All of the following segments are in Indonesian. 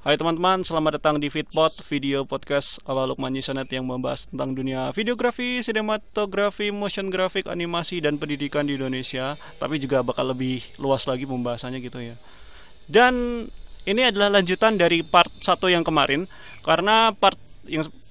Hai teman-teman, selamat datang di Fitpod, video podcast ala Lukman Yusanet yang membahas tentang dunia videografi, sinematografi, motion graphic, animasi, dan pendidikan di Indonesia. Tapi juga bakal lebih luas lagi pembahasannya gitu ya. Dan ini adalah lanjutan dari part 1 yang kemarin. Karena part 1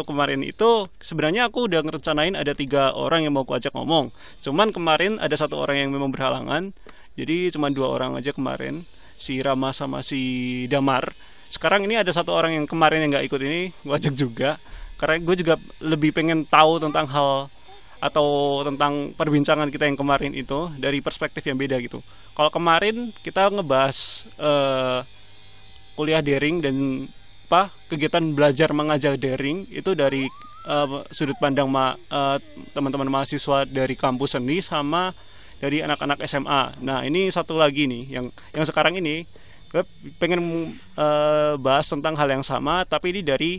kemarin itu sebenarnya aku udah ngerencanain ada 3 orang yang mau aku ajak ngomong. Cuman kemarin ada 1 orang yang memang berhalangan. Jadi cuma 2 orang aja kemarin, si Rama sama si Damar. Sekarang ini ada 1 orang yang kemarin yang nggak ikut ini, gue ajak juga. Karena gue juga lebih pengen tahu tentang hal atau tentang perbincangan kita yang kemarin itu dari perspektif yang beda gitu. Kalau kemarin kita ngebahas kuliah daring dan kegiatan belajar mengajar daring itu dari sudut pandang teman-teman mahasiswa dari kampus seni sama dari anak-anak SMA. Nah, ini satu lagi nih yang sekarang ini gue pengen bahas tentang hal yang sama, tapi ini dari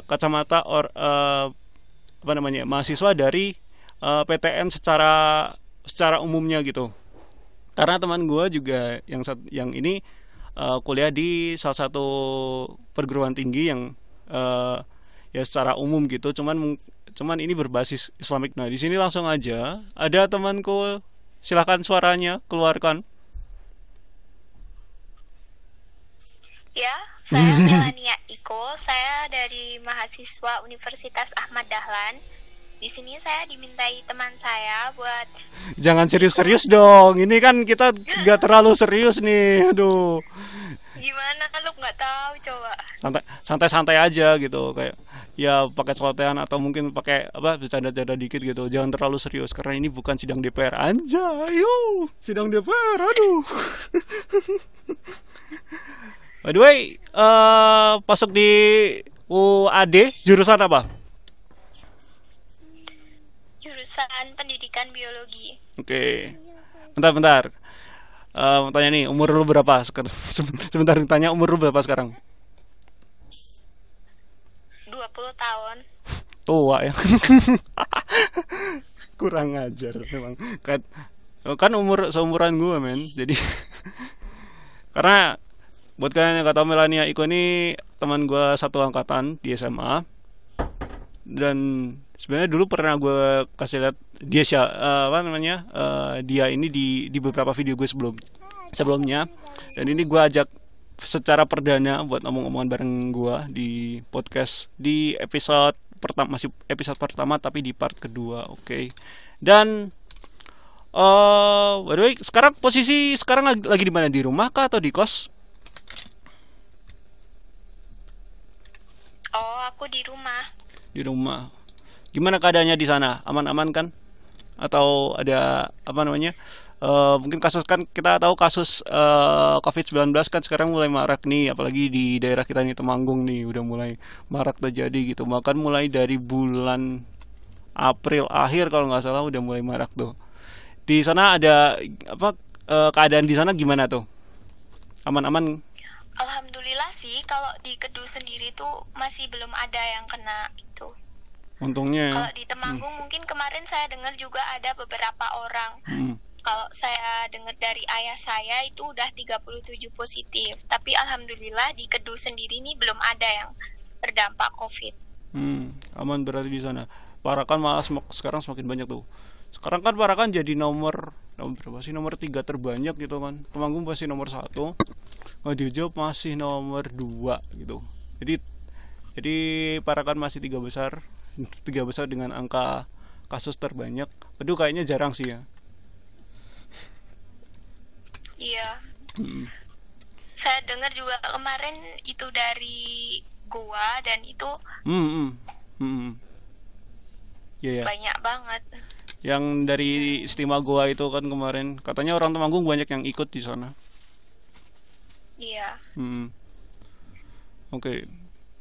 kacamata mahasiswa dari PTN secara umumnya gitu. Karena teman gue juga yang ini kuliah di salah satu perguruan tinggi yang ya secara umum gitu, cuman ini berbasis Islamik. Nah, di sini langsung aja ada temanku, silakan suaranya keluarkan. Ya, saya Melania Iko. Saya dari mahasiswa Universitas Ahmad Dahlan. Di sini saya dimintai teman saya buat Jangan serius-serius dong, ini kan kita nggak terlalu serius nih. Aduh, gimana lu nggak tahu coba. santai-santai aja gitu, kayak ya pakai celotehan atau mungkin pakai bercanda-canda dikit gitu. Jangan terlalu serius karena ini bukan sidang DPR. Anjay, yo sidang DPR. Aduh. By the way, masuk di UAD jurusan apa? Jurusan Pendidikan Biologi. Oke, bentar. Mau tanya nih, umur lu berapa sekarang? Sebentar tanya umur lu berapa sekarang? 20 tahun. Tua ya. Kurang ajar memang. Kan umur seumuran gue men. Jadi karena buat kalian yang gak tahu, Melania Iko ini teman gue satu angkatan di SMA. Dan sebenarnya dulu pernah gue kasih lihat dia dia ini di beberapa video gue sebelumnya. Dan ini gue ajak secara perdana buat ngomong-ngomongan bareng gue di podcast di episode pertama, masih episode pertama tapi di part kedua. Oke. Dan by the way, posisi sekarang lagi di mana? Di rumah kah atau di kos? Oh, aku di rumah. Di rumah. Gimana keadaannya di sana? Aman-aman kan? Atau ada mungkin kasus, kan kita tahu kasus COVID-19 kan sekarang mulai marak nih, apalagi di daerah kita nih Temanggung nih udah mulai marak terjadi gitu. Bahkan mulai dari bulan April akhir kalau nggak salah udah mulai marak tuh. Di sana ada keadaan di sana gimana tuh? Aman-aman? Alhamdulillah sih, kalau di Kedu sendiri tuh masih belum ada yang kena gitu. Untungnya. Kalau di Temanggung mungkin kemarin saya dengar juga ada beberapa orang. Kalau saya dengar dari ayah saya itu udah 37 positif. Tapi alhamdulillah di Kedu sendiri nih belum ada yang terdampak COVID. Aman berarti di sana. Parakan malah sekarang semakin banyak tuh. Sekarang kan Parakan jadi nomor berapa sih? Nomor 3 terbanyak gitu kan. Temanggung masih nomor 1. Ngadijo masih nomor 2 gitu. Jadi Parakan masih 3 besar. 3 besar dengan angka kasus terbanyak. Aduh, kayaknya jarang sih ya. Iya. Saya dengar juga kemarin itu dari Goa dan itu Yeah. banyak banget. Yang dari Istimewa Goa itu kan kemarin katanya orang Temanggung banyak yang ikut di sana. Iya. Oke.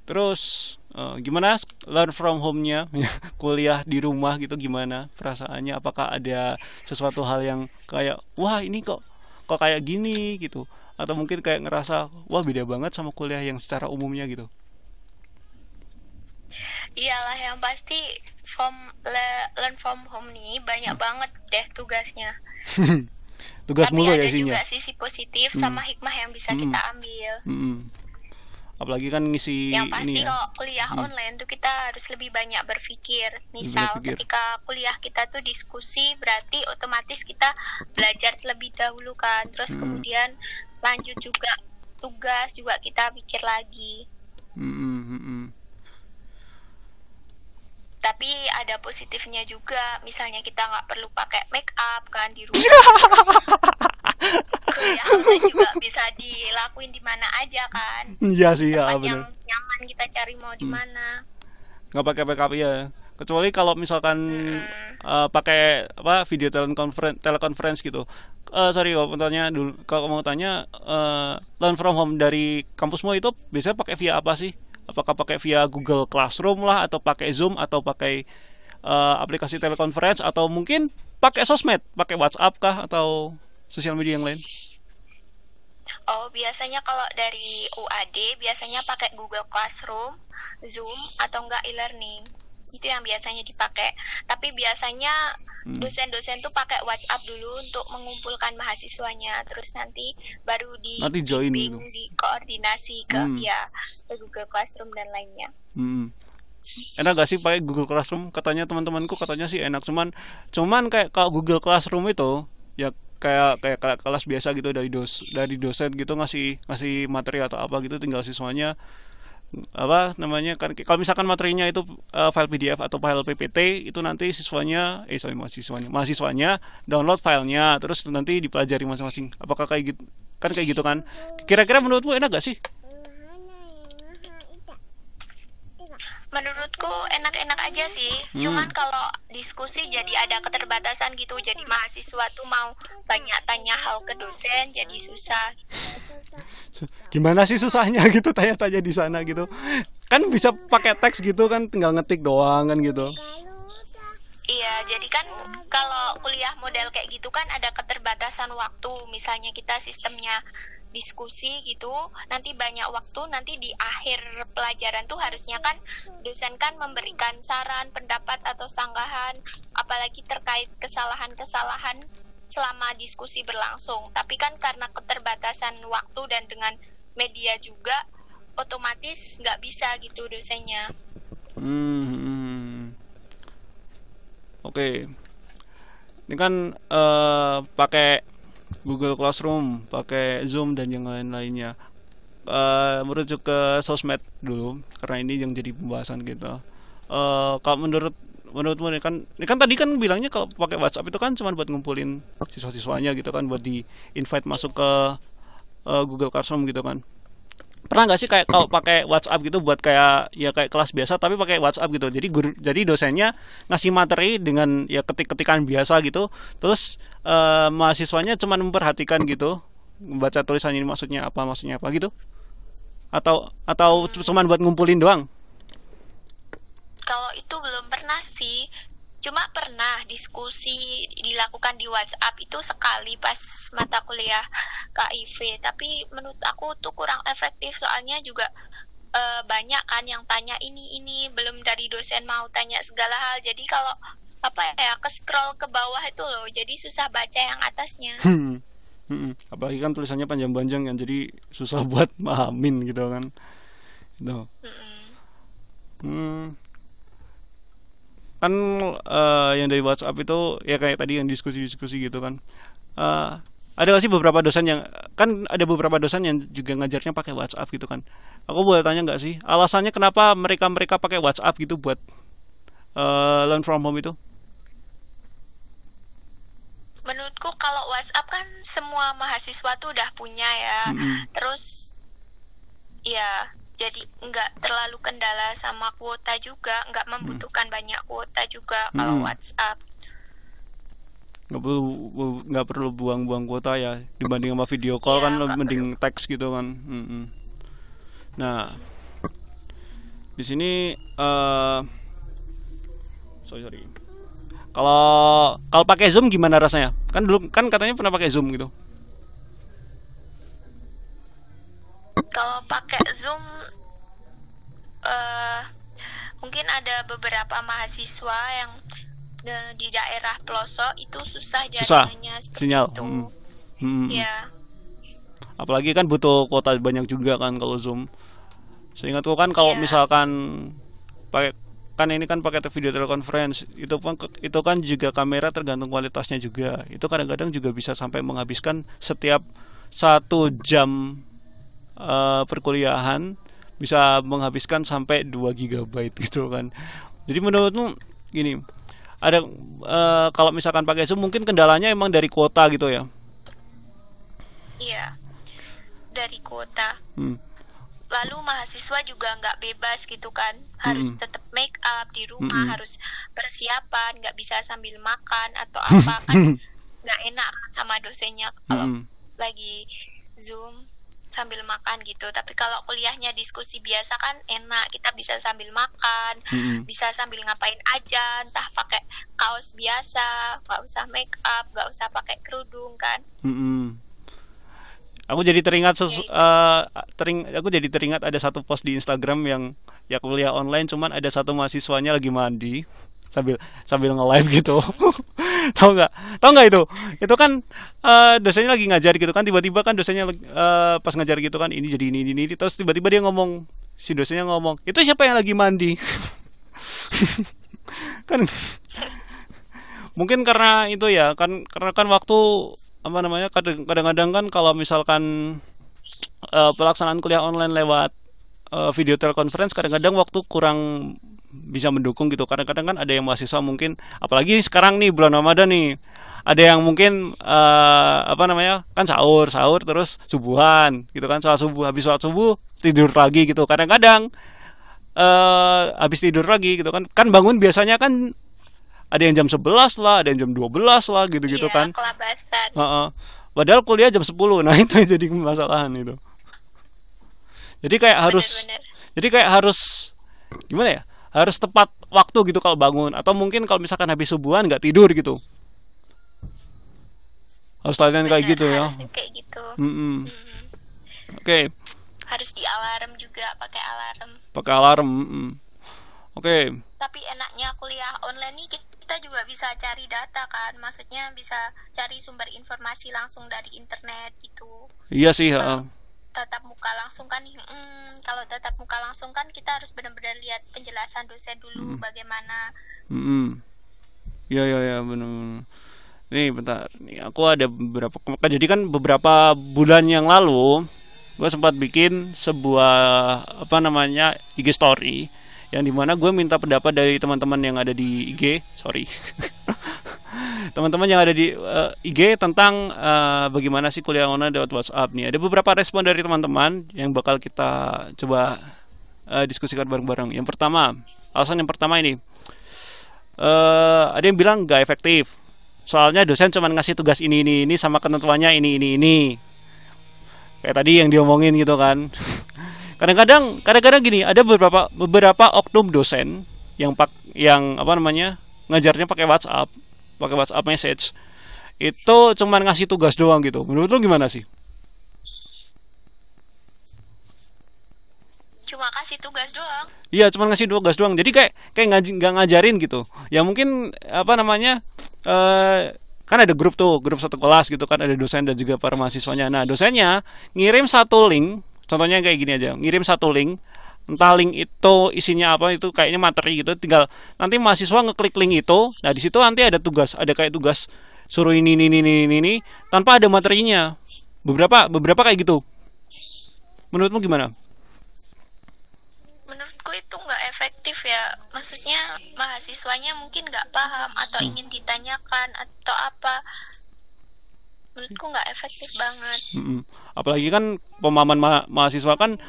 Terus gimana learn from home-nya? Kuliah di rumah gitu, gimana perasaannya? Apakah ada sesuatu hal yang kayak wah ini kok kayak gini gitu, atau mungkin kayak ngerasa wah beda banget sama kuliah yang secara umumnya gitu? Iyalah, yang pasti learn from home nih banyak banget deh tugasnya. Tugas Tapi mulu ya ada isinya. juga sisi positif sama hikmah yang bisa kita ambil. Apalagi kan ngisi Yang pasti ini ya. kalau kuliah online tuh kita harus lebih banyak berpikir. Misal berpikir. ketika kuliah kita tuh diskusi, berarti otomatis kita belajar terlebih dahulu kan. Terus kemudian lanjut juga tugas juga kita pikir lagi. Tapi ada positifnya juga, misalnya kita nggak perlu pakai make up kan di rumah. Kuliah online juga bisa dilakuin di mana aja kan. Iya sih ya, Tempat benar. yang nyaman kita cari mau di mana. Nggak pakai backup ya. Kecuali kalau misalkan pakai apa video teleconference gitu. Sorry kalau mau tanya dulu, kalau mau tanya learn from home dari kampusmu itu biasanya pakai via apa sih? Apakah pakai via Google Classroom lah, atau pakai Zoom, atau pakai aplikasi teleconference, atau mungkin pakai sosmed, pakai WhatsApp kah, atau sosial media yang lain? Oh, biasanya kalau dari UAD biasanya pakai Google Classroom, Zoom, atau enggak e-learning. Itu yang biasanya dipakai. Tapi biasanya dosen-dosen tuh pakai WhatsApp dulu untuk mengumpulkan mahasiswanya, terus nanti baru join dibimbing, gitu. dikoordinasi ke ke Google Classroom dan lainnya. Enak gak sih pakai Google Classroom? Katanya teman-temanku katanya sih enak. Cuman kayak kalau Google Classroom itu ya kayak kelas biasa gitu, dari dosen gitu ngasih materi atau apa gitu, tinggal siswanya apa namanya kan, kalau misalkan materinya itu file PDF atau file PPT, itu nanti mahasiswanya download filenya, terus nanti dipelajari masing-masing. Apakah kayak gitu kan? Kira-kira menurutmu enak gak sih? Menurutku enak-enak aja sih. Cuman kalau diskusi jadi ada keterbatasan gitu. Jadi mahasiswa tuh mau banyak tanya hal ke dosen jadi susah. Gimana sih susahnya gitu tanya-tanya di sana gitu? Kan bisa pakai teks gitu kan, tinggal ngetik doang kan gitu. Iya, jadi kan kalau kuliah model kayak gitu kan ada keterbatasan waktu. Misalnya kita sistemnya diskusi gitu, nanti banyak waktu, nanti di akhir pelajaran tuh harusnya kan dosen kan memberikan saran, pendapat atau sanggahan, apalagi terkait kesalahan-kesalahan selama diskusi berlangsung. Tapi kan karena keterbatasan waktu dan dengan media juga, otomatis nggak bisa gitu dosennya. Oke. Ini kan pakai Google Classroom, pakai Zoom dan yang lain-lainnya. Merujuk ke sosmed dulu, karena ini yang jadi pembahasan kita. Kalau menurutmu ini kan tadi kan bilangnya kalau pakai WhatsApp itu kan cuma buat ngumpulin siswa-siswanya gitu kan, buat di invite masuk ke Google Classroom gitu kan. Pernah nggak sih kayak kalau pakai WhatsApp gitu buat kayak kelas biasa tapi pakai WhatsApp gitu, jadi dosennya ngasih materi dengan ya ketik-ketikan biasa gitu, terus mahasiswanya cuma memperhatikan gitu, membaca tulisannya ini maksudnya apa gitu, atau cuma buat ngumpulin doang? Kalau itu belum pernah sih. Cuma pernah diskusi dilakukan di WhatsApp itu sekali pas mata kuliah KIV. Tapi menurut aku tuh kurang efektif, soalnya juga banyak kan yang tanya ini belum dari dosen mau tanya segala hal. Jadi kalau ke scroll ke bawah itu loh, jadi susah baca yang atasnya. Apalagi kan tulisannya panjang-panjang kan, jadi susah buat mahamin gitu kan. Gitu. Kan yang dari WhatsApp itu ya kayak tadi yang diskusi-diskusi gitu kan. Ada gak sih beberapa dosen yang juga ngajarnya pakai WhatsApp gitu kan? Aku boleh tanya nggak sih alasannya kenapa mereka pakai WhatsApp gitu buat learn from home itu? Menurutku kalau WhatsApp kan semua mahasiswa tuh udah punya ya. Terus ya jadi nggak terlalu kendala sama kuota juga, nggak membutuhkan banyak kuota juga kalau WhatsApp. Nggak perlu buang-buang kuota ya, dibanding sama video call kan mending teks gitu kan. Nah, di sini sorry. Kalau pakai Zoom gimana rasanya? Kan dulu kan katanya pernah pakai Zoom gitu. Kalau pakai Zoom mungkin ada beberapa mahasiswa yang di daerah pelosok itu susah Susah jaringannya seperti sinyal. itu. Ya. Apalagi kan butuh kuota banyak juga kan kalau Zoom. Seingatku kan kalau misalkan pakai kan ini kan pakai video teleconference itu kan juga kamera tergantung kualitasnya juga. Itu kadang-kadang juga bisa sampai menghabiskan setiap 1 jam perkuliahan bisa menghabiskan sampai 2 GB gitu kan. Jadi menurutmu gini, ada kalau misalkan pakai Zoom mungkin kendalanya emang dari kuota gitu ya? Iya, dari kuota. Lalu mahasiswa juga nggak bebas gitu kan, harus tetap make up di rumah, harus persiapan, nggak bisa sambil makan atau apa kan, nggak enak sama dosennya kalau lagi Zoom sambil makan gitu. Tapi kalau kuliahnya diskusi biasa kan enak, kita bisa sambil makan, bisa sambil ngapain aja, entah pakai kaos biasa, nggak usah make up, nggak usah pakai kerudung kan. Aku jadi teringat ada satu post di Instagram yang ya kuliah online, cuman ada satu mahasiswanya lagi mandi sambil nge-live gitu. Tahu nggak itu? Itu kan dosennya lagi ngajar gitu kan, tiba-tiba kan dosennya pas ngajar gitu kan, ini jadi ini terus tiba-tiba dia ngomong, si dosennya ngomong, itu siapa yang lagi mandi? Kan mungkin karena itu ya kan, karena kan waktu apa namanya, kadang-kadang kan kalau misalkan pelaksanaan kuliah online lewat video teleconference, kadang-kadang waktu kurang bisa mendukung gitu. Kadang-kadang kan ada yang mahasiswa mungkin, apalagi sekarang nih bulan Ramadan nih, ada yang mungkin apa namanya kan sahur terus subuhan gitu kan, habis sholat subuh tidur lagi gitu. Kadang-kadang habis tidur lagi gitu kan bangun biasanya kan ada yang jam 11 lah, ada yang jam 12 lah gitu-gitu kan. Kelabasan. Padahal kuliah jam 10. Nah, itu yang jadi masalahnya itu. Jadi kayak harus gimana ya? Harus tepat waktu gitu kalau bangun, atau mungkin kalau misalkan habis subuhan nggak tidur gitu. Harus latihan kayak gitu ya. Kayak gitu. Oke. Harus di alarm juga, pakai alarm. Oke. Tapi enaknya kuliah online nih, kita juga bisa cari data kan, maksudnya bisa cari sumber informasi langsung dari internet gitu. Iya sih. Tatap muka langsung kan, kalau tatap muka langsung kan kita harus benar-benar lihat penjelasan dosen dulu bagaimana. Iya benar. Nih bentar, nih aku ada jadi kan beberapa bulan yang lalu gue sempat bikin sebuah apa namanya IG story, yang dimana gue minta pendapat dari teman-teman yang ada di IG, teman-teman yang ada di IG tentang bagaimana sih kuliah online lewat WhatsApp nih. Ada beberapa respon dari teman-teman yang bakal kita coba diskusikan bareng-bareng. Alasan yang pertama ini, ada yang bilang gak efektif, soalnya dosen cuma ngasih tugas ini sama ketentuannya ini. Kayak tadi yang diomongin gitu kan. Kadang-kadang gini, ada beberapa oknum dosen yang apa namanya ngajarnya pakai WhatsApp message, itu cuman ngasih tugas doang gitu. Menurut lo gimana sih? Cuma kasih tugas doang. Iya, cuma ngasih tugas doang. Jadi kayak nggak ngajarin gitu. Ya mungkin apa namanya kan ada grup satu kelas gitu kan, ada dosen dan juga para mahasiswanya. Nah, dosennya ngirim satu link. Contohnya kayak gini aja, ngirim satu link, entah link itu isinya apa, itu kayaknya materi gitu, tinggal nanti mahasiswa ngeklik link itu, nah di situ nanti ada kayak tugas suruh ini, tanpa ada materinya. Beberapa kayak gitu. Menurutmu gimana? Menurutku itu nggak efektif ya, maksudnya mahasiswanya mungkin nggak paham atau ingin ditanyakan atau apa. Menurutku nggak efektif banget. Apalagi kan pemahaman mahasiswa kan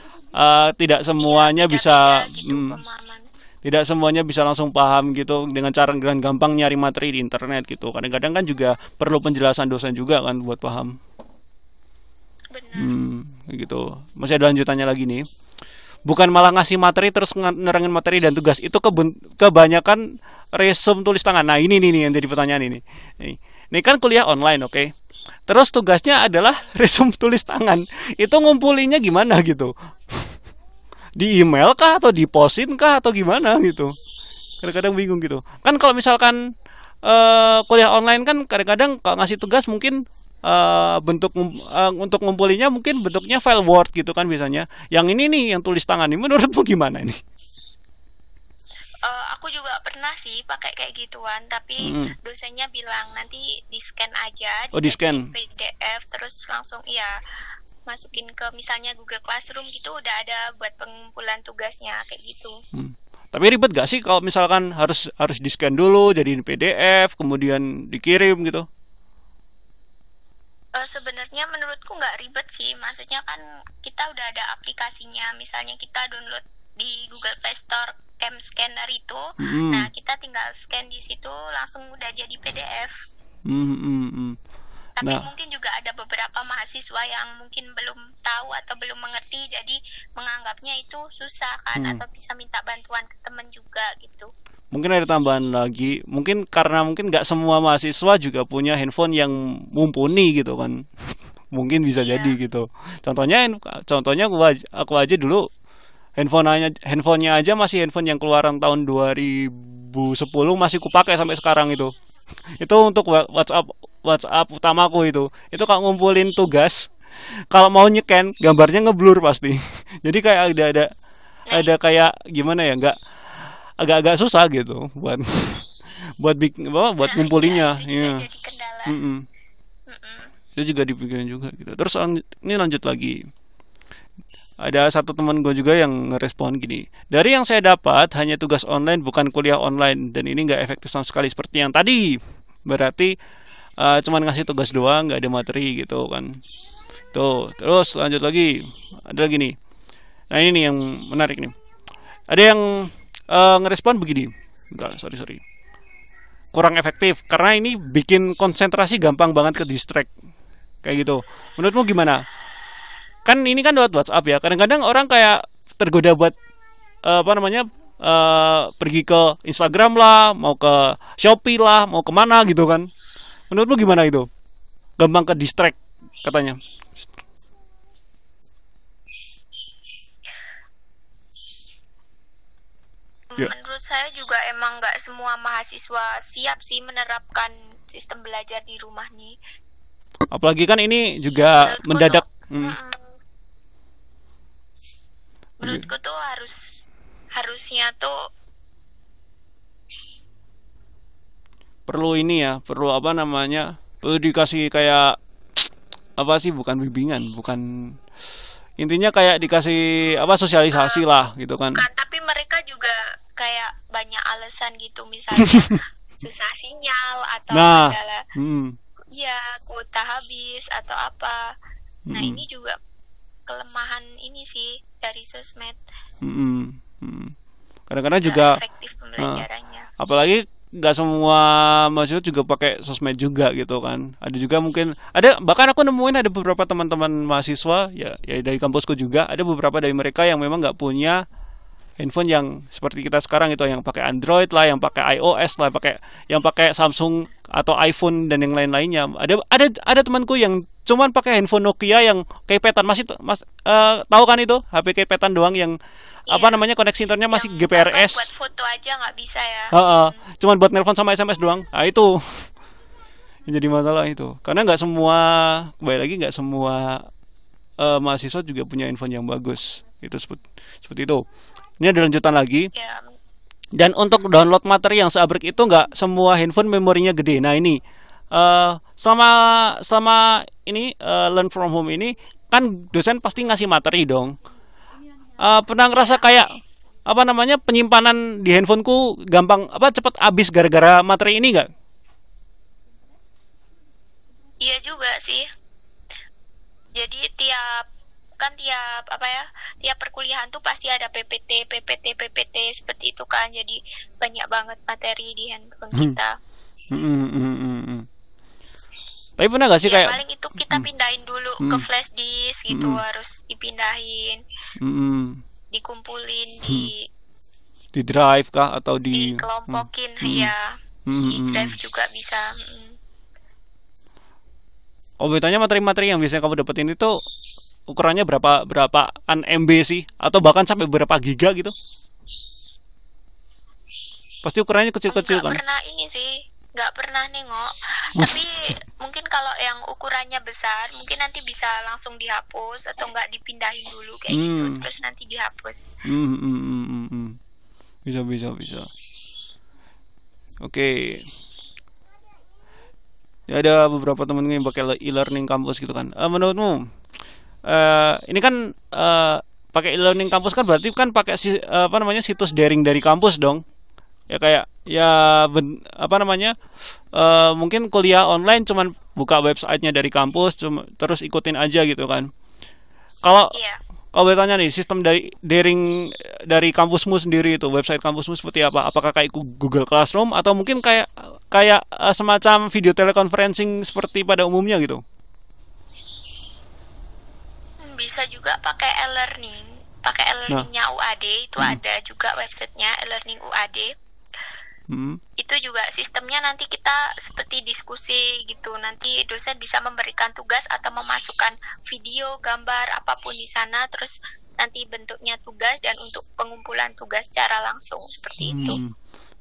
tidak semuanya bisa tidak semuanya bisa langsung paham gitu dengan gampang nyari materi di internet gitu. Kadang-kadang kan juga perlu penjelasan dosen juga kan buat paham. Benar. Gitu. Masih ada lanjutannya lagi nih. Bukan malah ngasih materi terus nerangin materi dan tugas, itu kebanyakan resume tulis tangan. Nah ini nih yang jadi pertanyaan ini. Ini kan kuliah online, oke? Terus tugasnya adalah resume tulis tangan. Itu ngumpulinnya gimana gitu? Di email kah atau di posin kah atau gimana gitu? Kadang-kadang bingung gitu. Kan kalau misalkan kuliah online kan kadang-kadang kalau ngasih tugas mungkin untuk ngumpulinnya mungkin bentuknya file Word gitu kan biasanya. Yang ini nih yang tulis tangan ini menurutmu gimana ini? Aku juga pernah sih pakai kayak gituan, tapi dosennya bilang nanti di scan aja, di scan PDF terus langsung masukin ke misalnya Google Classroom gitu, udah ada buat pengumpulan tugasnya kayak gitu. Tapi ribet gak sih kalau misalkan harus di scan dulu jadiin PDF kemudian dikirim gitu? Sebenarnya menurutku nggak ribet sih, maksudnya kan kita udah ada aplikasinya, misalnya kita download di Google Play Store Cam Scanner itu, nah kita tinggal scan di situ langsung udah jadi PDF. Tapi mungkin juga ada beberapa mahasiswa yang mungkin belum tahu atau belum mengerti, jadi menganggapnya itu susah kan, atau bisa minta bantuan ke teman juga gitu. Mungkin ada tambahan lagi, mungkin karena mungkin nggak semua mahasiswa juga punya handphone yang mumpuni gitu kan. Mungkin bisa jadi gitu. Contohnya aku aja dulu handphonenya aja masih handphone yang keluaran tahun 2010 masih kupakai sampai sekarang itu. Itu untuk WhatsApp utamaku itu kalau ngumpulin tugas, kalau mau nyeken gambarnya ngeblur pasti. Jadi kayak ada kayak gimana ya, agak susah gitu buat ngumpulinnya. Itu juga jadi kendala. Itu juga dipikirin juga gitu. Terus ini lanjut lagi. Ada satu teman gue juga yang ngerespon gini, dari yang saya dapat hanya tugas online bukan kuliah online, dan ini nggak efektif sama sekali seperti yang tadi. Berarti cuman ngasih tugas doang, nggak ada materi gitu kan. Tuh, terus lanjut lagi, ada lagi nih. Nah ini nih yang menarik nih. Ada yang ngerespon begini, sorry, kurang efektif karena ini bikin konsentrasi gampang banget ke distract kayak gitu. Menurutmu gimana? Kan ini kan lewat WhatsApp ya, kadang-kadang orang kayak tergoda buat pergi ke Instagram lah, mau ke Shopee lah, mau kemana gitu kan. Menurutmu gimana itu? Gampang ke distract katanya. Menurut saya juga emang nggak semua mahasiswa siap sih menerapkan sistem belajar di rumah nih. Apalagi kan ini juga mendadak. Menurutku tuh harusnya tuh perlu dikasih kayak bukan bimbingan, intinya kayak dikasih sosialisasi lah gitu kan. Tapi mereka juga kayak banyak alasan gitu, misalnya susah sinyal atau adalah kuota habis atau apa. Nah ini juga kelemahan ini sih dari sosmed. Kadang-kadang juga efektif pembelajarannya. Apalagi nggak semua mahasiswa juga pakai sosmed juga gitu kan. Ada juga mungkin bahkan aku nemuin ada beberapa teman-teman mahasiswa ya dari kampusku juga, ada beberapa dari mereka yang memang nggak punya handphone yang seperti kita sekarang itu, yang pakai Android lah, yang pakai iOS lah, yang pakai Samsung atau iPhone dan yang lain-lainnya. Ada temanku yang cuman pakai handphone Nokia yang keypad tahu kan itu, HP keypad doang yang koneksi internetnya masih GPRS. Buat foto aja nggak bisa ya. Cuman buat nelpon sama SMS doang. Nah itu yang jadi masalah itu, karena nggak semua mahasiswa juga punya handphone yang bagus. Itu seperti itu. Ini ada lanjutan lagi. Dan untuk download materi yang seabrek itu nggak semua handphone memorinya gede. Nah ini selama ini learn from home ini kan dosen pasti ngasih materi dong. Pernah ngerasa kayak penyimpanan di handphoneku gampang cepat habis gara-gara materi ini nggak? Iya juga sih. Jadi tiap perkuliahan tuh pasti ada PPT seperti itu kan, jadi banyak banget materi di handphone kita. Tapi pernah gak sih kayak paling itu kita pindahin dulu ke flash disk gitu, harus dipindahin, dikumpulin di drive kah atau dikelompokin di drive juga bisa. Kalau bertanya materi-materi yang biasanya kamu dapetin itu ukurannya berapaan MB sih, atau bahkan sampai berapa giga gitu? Pasti ukurannya kecil-kecil kan? Pernah ini sih, nggak pernah nengok. Tapi mungkin kalau yang ukurannya besar, mungkin nanti bisa langsung dihapus atau nggak dipindahin dulu kayak gitu, terus nanti dihapus. Bisa. Oke. Ya ada beberapa temen yang pakai e-learning kampus gitu kan. Menurutmu ini kan pakai e-learning kampus kan berarti kan pakai situs daring dari kampus dong. Ya kayak ya mungkin kuliah online cuman buka websitenya dari kampus terus ikutin aja gitu kan. Kalau Kalau boleh tanya nih, sistem dari daring dari kampusmu sendiri itu, website kampusmu seperti apa? Apakah kayak Google Classroom atau mungkin kayak semacam video teleconferencing seperti pada umumnya gitu? Bisa juga pakai e-learning. Pakai e-learningnya UAD, itu ada juga websitenya e-learning UAD. Itu juga sistemnya nanti kita seperti diskusi gitu. Nanti dosen bisa memberikan tugas atau memasukkan video, gambar, apapun di sana. Terus nanti bentuknya tugas dan untuk pengumpulan tugas secara langsung seperti itu.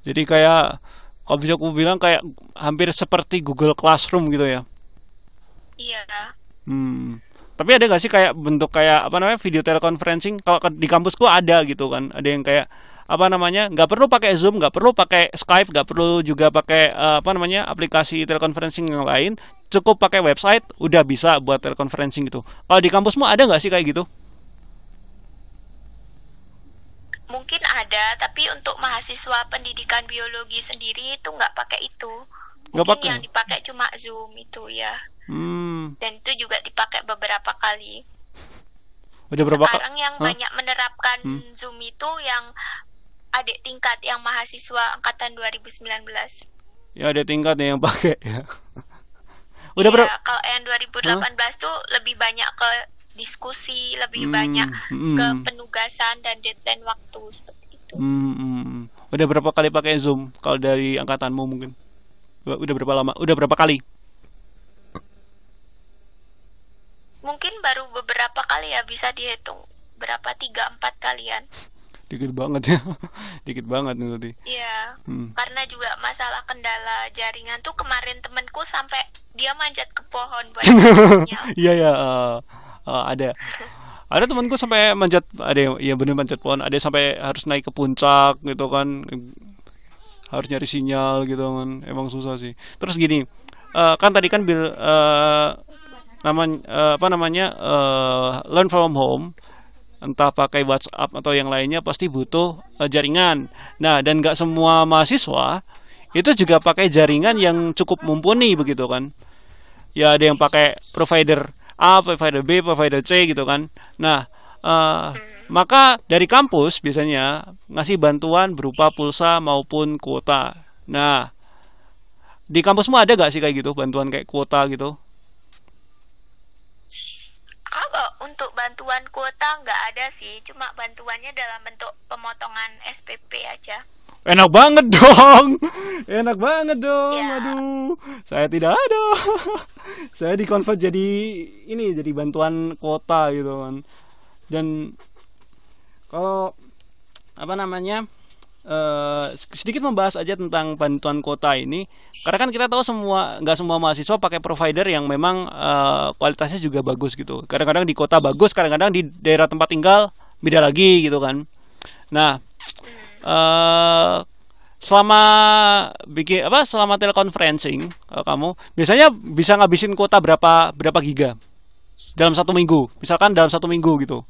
Jadi kayak, kalau bisa aku bilang kayak hampir seperti Google Classroom gitu ya? Iya. Tapi ada gak sih kayak bentuk kayak video teleconferencing? Kalau di kampusku ada gitu kan, ada yang kayak nggak perlu pakai Zoom, nggak perlu pakai Skype, nggak perlu juga pakai aplikasi teleconferencing yang lain, cukup pakai website udah bisa buat teleconferencing gitu. Kalau di kampusmu ada nggak sih kayak gitu? Mungkin ada, tapi untuk mahasiswa pendidikan biologi sendiri itu nggak pakai itu. Mungkin yang dipakai cuma Zoom itu ya. Dan itu juga dipakai beberapa kali. Sekarang yang banyak menerapkan Zoom itu yang adik tingkat yang mahasiswa angkatan 2019. Ya adik tingkat yang pakai ya. Kalau yang 2018 tuh lebih banyak ke diskusi, lebih banyak ke penugasan dan deadline waktu seperti itu. Udah berapa kali pakai Zoom kalau dari angkatanmu mungkin? Udah berapa lama? Udah berapa kali? Mungkin baru beberapa kali ya, bisa dihitung berapa, 3-4 kalian. Dikit banget ya. Dikit banget berarti. Iya. Karena juga masalah kendala jaringan tuh kemarin temanku sampai dia manjat ke pohon buat sinyal. Iya ada. Ada temanku sampai manjat, ada yang bener manjat pohon, ada sampai harus naik ke puncak gitu kan. Harus nyari sinyal gitu kan. Emang susah sih. Terus gini, kan tadi kan learn from home, entah pakai WhatsApp atau yang lainnya pasti butuh jaringan. Nah, dan nggak semua mahasiswa itu juga pakai jaringan yang cukup mumpuni begitu kan. Ya ada yang pakai provider A, provider B, provider C gitu kan. Nah, maka dari kampus biasanya ngasih bantuan berupa pulsa maupun kuota. Nah, di kampusmu ada nggak sih kayak gitu, bantuan kayak kuota gitu? Kalau untuk bantuan kuota nggak ada sih, cuma bantuannya dalam bentuk pemotongan SPP aja. Enak banget dong. Enak banget dong. Ya. Aduh, saya tidak ada. Saya di-convert jadi bantuan kuota gitu kan. Dan kalau sedikit membahas aja tentang bantuan kuota ini, karena kan kita tahu nggak semua mahasiswa pakai provider yang memang kualitasnya juga bagus gitu. Kadang-kadang di kota bagus, kadang-kadang di daerah tempat tinggal beda lagi gitu kan. Nah, selama teleconferencing kamu biasanya bisa ngabisin kuota berapa giga dalam 1 minggu? Misalkan dalam 1 minggu gitu,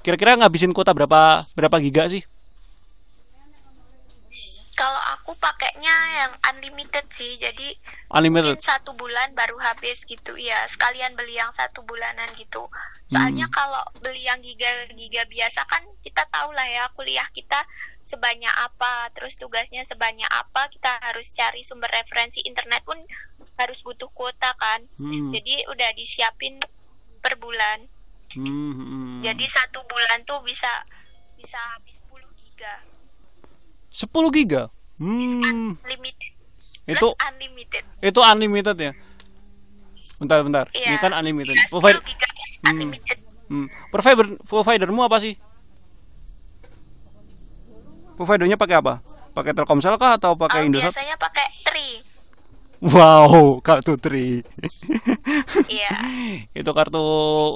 kira-kira ngabisin kuota berapa giga sih? Kalau aku pakainya yang unlimited sih, jadi unlimited. Mungkin 1 bulan baru habis gitu ya. Sekalian beli yang 1 bulanan gitu. Soalnya kalau beli yang giga biasa kan kita tahu lah ya, kuliah kita sebanyak apa, terus tugasnya sebanyak apa, kita harus cari sumber referensi internet pun harus butuh kuota kan. Jadi udah disiapin per bulan. Jadi 1 bulan tuh bisa habis 10 giga. 10 giga? Unlimited. Itu unlimited. Itu unlimited ya? Bentar. Iya. Ini kan unlimited. Iya, 10 giga unlimited. Providermu apa sih? Providernya pakai apa? Pakai Telkomsel kah atau pakai Indosat? Biasanya pakai Tri. Wow, kartu Tri. Iya. Itu kartu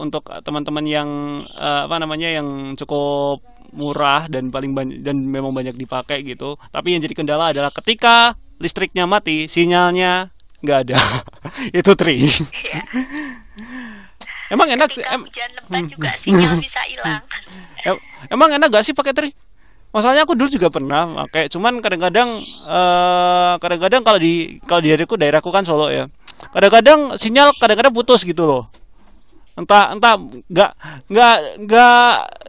untuk teman-teman yang apa namanya yang cukup murah dan paling banyak dan memang banyak dipakai gitu. Tapi yang jadi kendala adalah ketika listriknya mati, sinyalnya nggak ada. Itu Tri. Iya. Emang enak sih? Ketika hujan lebat juga sinyal bisa hilang. Emang enak gak sih pakai Tri? Masalahnya aku dulu juga pernah pakai, cuman kadang-kadang kalau di daerahku kan Solo ya. Kadang-kadang sinyal kadang-kadang putus gitu loh. Entah nggak nggak nggak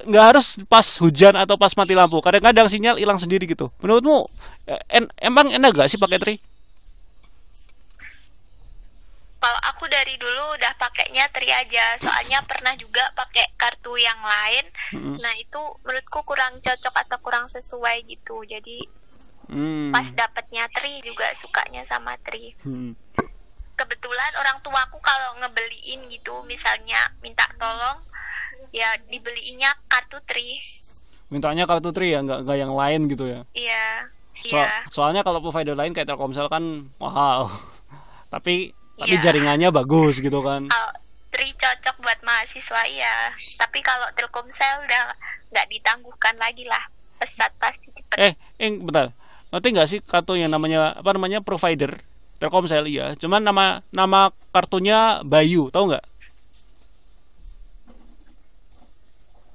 nggak harus pas hujan atau pas mati lampu. Kadang-kadang sinyal hilang sendiri gitu. Menurutmu emang enak gak sih pakai Tri? Kalau aku dari dulu udah pakainya Tri aja, soalnya pernah juga pakai kartu yang lain. Nah itu menurutku kurang cocok atau kurang sesuai gitu. Jadi pas dapetnya Tri juga sukanya sama Tri. Kebetulan orang tuaku kalau ngebeliin gitu, misalnya minta tolong, ya dibeliinnya kartu Tri. Mintanya kartu Tri ya, nggak yang lain gitu ya? Iya. Soalnya kalau provider lain kayak Telkomsel kan mahal. Tapi jaringannya bagus gitu kan. Kalau Tri cocok buat mahasiswa ya. Tapi kalau Telkomsel udah nggak ditangguhkan lagi lah. Pesat pasti cepet. Bentar. Ngerti nggak sih kartu yang namanya apa namanya provider Telkomsel ya. Cuman nama kartunya Bayu, tahu nggak?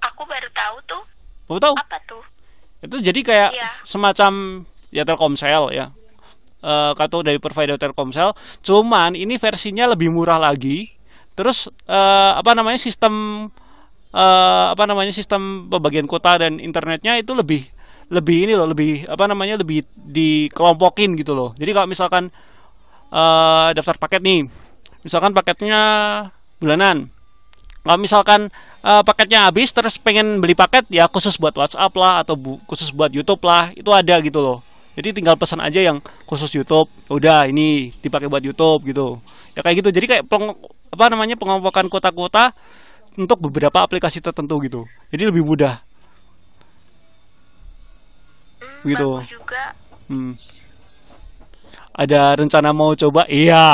Aku baru tahu tuh. Baru tahu? Apa tuh? Itu jadi kayak semacam ya Telkomsel ya. Kartu dari provider Telkomsel, cuman ini versinya lebih murah lagi. Terus sistem pembagian kuota dan internetnya itu lebih lebih dikelompokin gitu loh. Jadi kalau misalkan daftar paket nih, misalkan paketnya bulanan, kalau misalkan paketnya habis terus pengen beli paket ya khusus buat WhatsApp lah atau khusus buat YouTube lah, itu ada gitu loh. Jadi tinggal pesan aja yang khusus YouTube, udah ini dipakai buat YouTube gitu. Ya kayak gitu. Jadi kayak pengelompokan kuota-kuota untuk beberapa aplikasi tertentu gitu. Jadi lebih mudah. Gitu. Bagus juga. Ada rencana mau coba? Iya.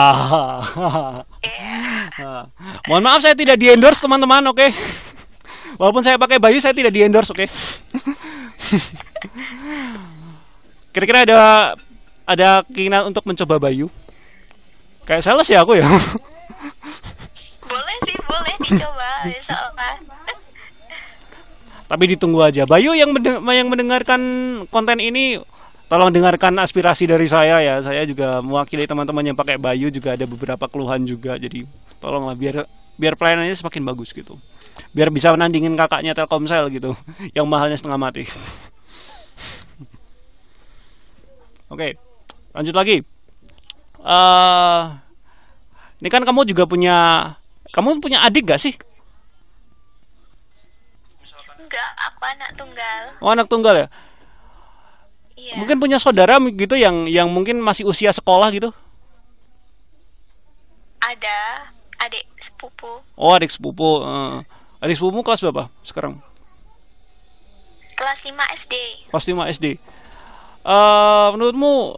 Mohon maaf saya tidak di-endorse teman-teman, oke? Walaupun saya pakai Bayu saya tidak di-endorse, oke? Kira-kira ada keinginan untuk mencoba Bayu? Kayak sales ya aku ya. Boleh sih, boleh dicoba soalnya. Tapi ditunggu aja. Bayu yang mendengarkan konten ini, tolong dengarkan aspirasi dari saya ya. Saya juga mewakili teman-teman yang pakai Bayu, juga ada beberapa keluhan juga. Jadi tolonglah biar pelayanannya semakin bagus gitu. Biar bisa menandingin kakaknya Telkomsel gitu, yang mahalnya setengah mati. Oke, lanjut lagi. Ini kan kamu punya adik gak sih? Enggak, aku anak tunggal. Oh, anak tunggal ya? Iya. Mungkin punya saudara gitu yang mungkin masih usia sekolah gitu? Ada, adik sepupu. Oh, adik sepupu. Adik sepupu kelas berapa sekarang? Kelas 5 SD. Kelas 5 SD. Menurutmu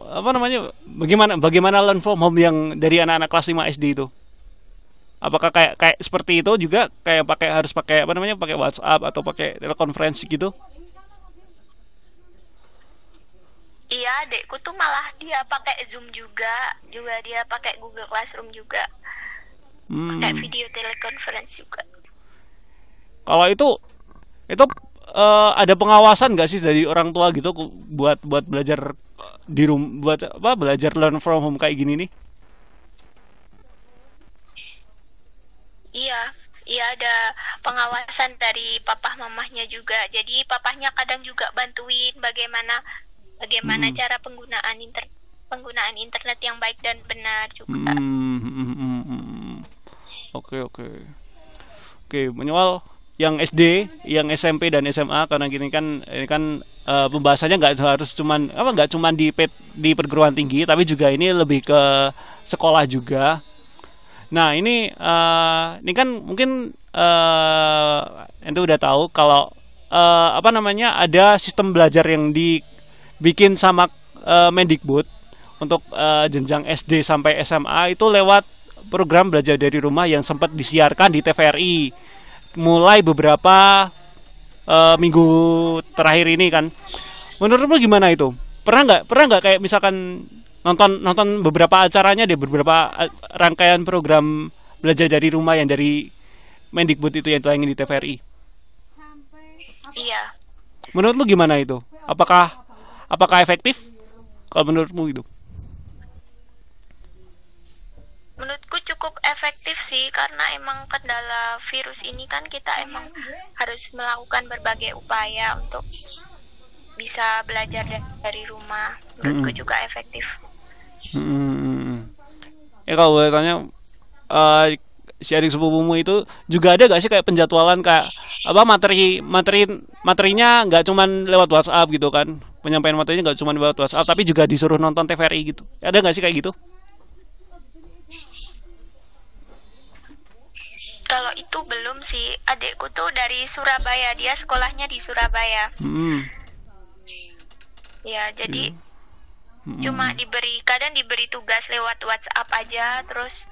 bagaimana learn from home yang dari anak-anak kelas 5 SD itu? Apakah kayak seperti itu juga, kayak harus pakai WhatsApp atau pakai telekonferensi gitu? Iya, adekku tuh malah dia pakai Zoom juga dia pakai Google Classroom juga. Pakai video telekonferensi juga. Kalau itu ada pengawasan nggak sih dari orang tua gitu buat belajar di rumah, belajar learn from home kayak gini nih? Iya ada pengawasan dari papah mamahnya juga. Jadi papahnya kadang juga bantuin bagaimana cara penggunaan internet yang baik dan benar juga. Oke, menyoal yang SD, yang SMP dan SMA, karena ini kan pembahasannya nggak cuman di perguruan tinggi, tapi juga ini lebih ke sekolah juga. Nah ini kan mungkin ente udah tahu kalau ada sistem belajar yang dibikin sama Mendikbud jenjang SD sampai SMA itu lewat program belajar dari rumah yang sempat disiarkan di TVRI mulai beberapa minggu terakhir ini kan. Menurutmu gimana itu? Pernah nggak kayak misalkan nonton beberapa acaranya deh, beberapa rangkaian program belajar dari rumah yang dari Mendikbud itu yang tayangin di TVRI? Iya. Menurutmu gimana itu? Apakah efektif? Kalau menurutmu itu? Menurutku cukup efektif sih, karena emang kendala virus ini kan kita emang harus melakukan berbagai upaya untuk bisa belajar dari rumah. Menurutku juga efektif. Ya kalau boleh tanya, si adik sepupumu itu juga ada gak sih kayak penjadwalan kayak apa materinya nggak cuman lewat WhatsApp gitu kan, penyampaian materinya nggak cuman lewat WhatsApp tapi juga disuruh nonton TVRI gitu, ada nggak sih kayak gitu? Kalau itu belum sih, adikku tuh dari Surabaya, dia sekolahnya di Surabaya. Ya jadi cuma kadang diberi tugas lewat WhatsApp aja, terus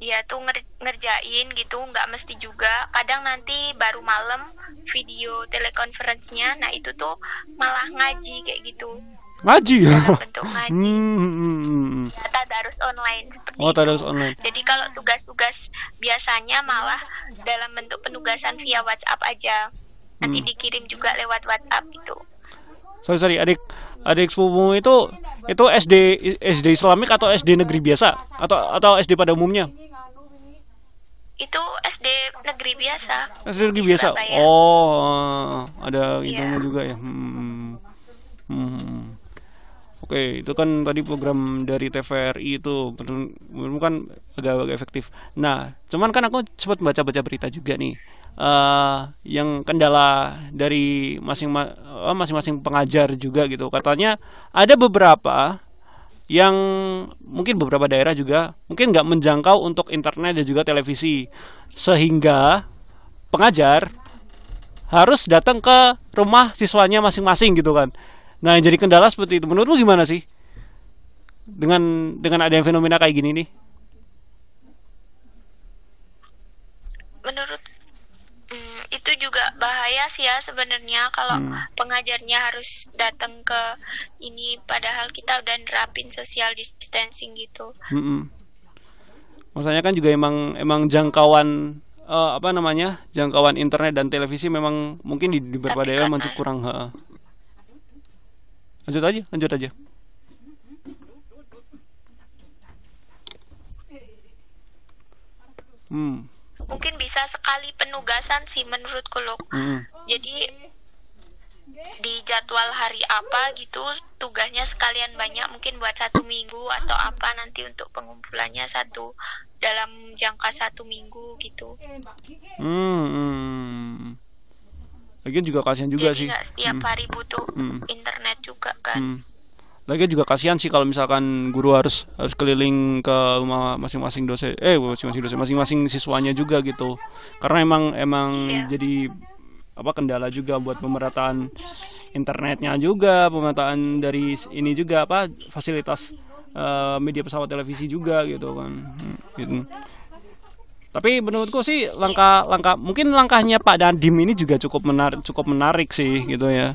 dia tuh ngerjain gitu, nggak mesti juga. Kadang nanti baru malam video telekonferensinya, nah itu tuh malah ngaji kayak gitu. Ngaji ya? Dalam bentuk ngaji. Tadarus online seperti itu. Tadarus online. Jadi kalau tugas-tugas biasanya malah dalam bentuk penugasan via WhatsApp aja. Nanti dikirim juga lewat WhatsApp gitu. Sorry, adik sepupumu itu SD Islamik atau SD negeri biasa atau SD pada umumnya? Itu SD negeri biasa. SD negeri biasa. Surabaya. Oh, ada itunya juga ya. Oke, itu kan tadi program dari TVRI itu kan agak efektif. Nah, cuman kan aku sempat baca-baca berita juga nih, yang kendala dari masing-masing pengajar juga gitu. Katanya ada beberapa yang mungkin beberapa daerah juga mungkin nggak menjangkau untuk internet dan juga televisi, sehingga pengajar harus datang ke rumah siswanya masing-masing gitu kan. Nah, yang jadi kendala seperti itu. Menurutmu gimana sih dengan adanya fenomena kayak gini nih? Menurut itu juga bahaya sih ya sebenarnya, kalau pengajarnya harus datang ke ini, padahal kita udah nerapin social distancing gitu. Maksudnya kan juga emang jangkauan jangkauan internet dan televisi memang mungkin di beberapa daerah masih kurang. Lanjut aja. Mungkin bisa sekali penugasan sih menurutku loh. Jadi di jadwal hari apa gitu tugasnya sekalian banyak, mungkin buat 1 minggu atau apa, nanti untuk pengumpulannya dalam jangka 1 minggu gitu. Lagian juga kasihan juga sih. Jadi nggak setiap hari butuh internet juga kan. Lagian juga kasihan sih kalau misalkan guru harus keliling ke rumah masing-masing masing-masing siswanya juga gitu. Karena emang jadi kendala juga buat pemerataan internetnya juga, pemerataan dari ini juga fasilitas media pesawat televisi juga gitu kan. Gitu. Tapi menurutku sih langkahnya Pak Nadiem ini juga cukup menarik sih gitu ya.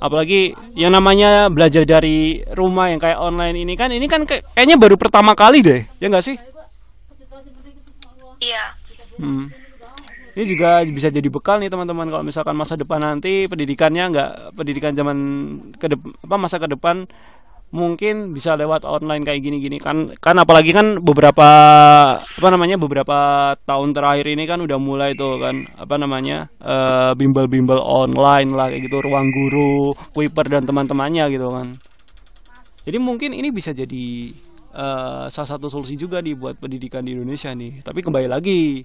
Apalagi yang namanya belajar dari rumah yang kayak online ini kan kayaknya baru pertama kali deh, ya nggak sih? Iya. Ini juga bisa jadi bekal nih teman-teman kalau misalkan masa depan nanti pendidikan zaman masa ke depan mungkin bisa lewat online kayak gini-gini kan apalagi kan beberapa tahun terakhir ini kan udah mulai tuh kan bimbel-bimbel online lah kayak gitu, Ruang Guru, Kuiper dan teman-temannya gitu kan. Jadi mungkin ini bisa jadi salah satu solusi juga nih buat pendidikan di Indonesia nih. Tapi kembali lagi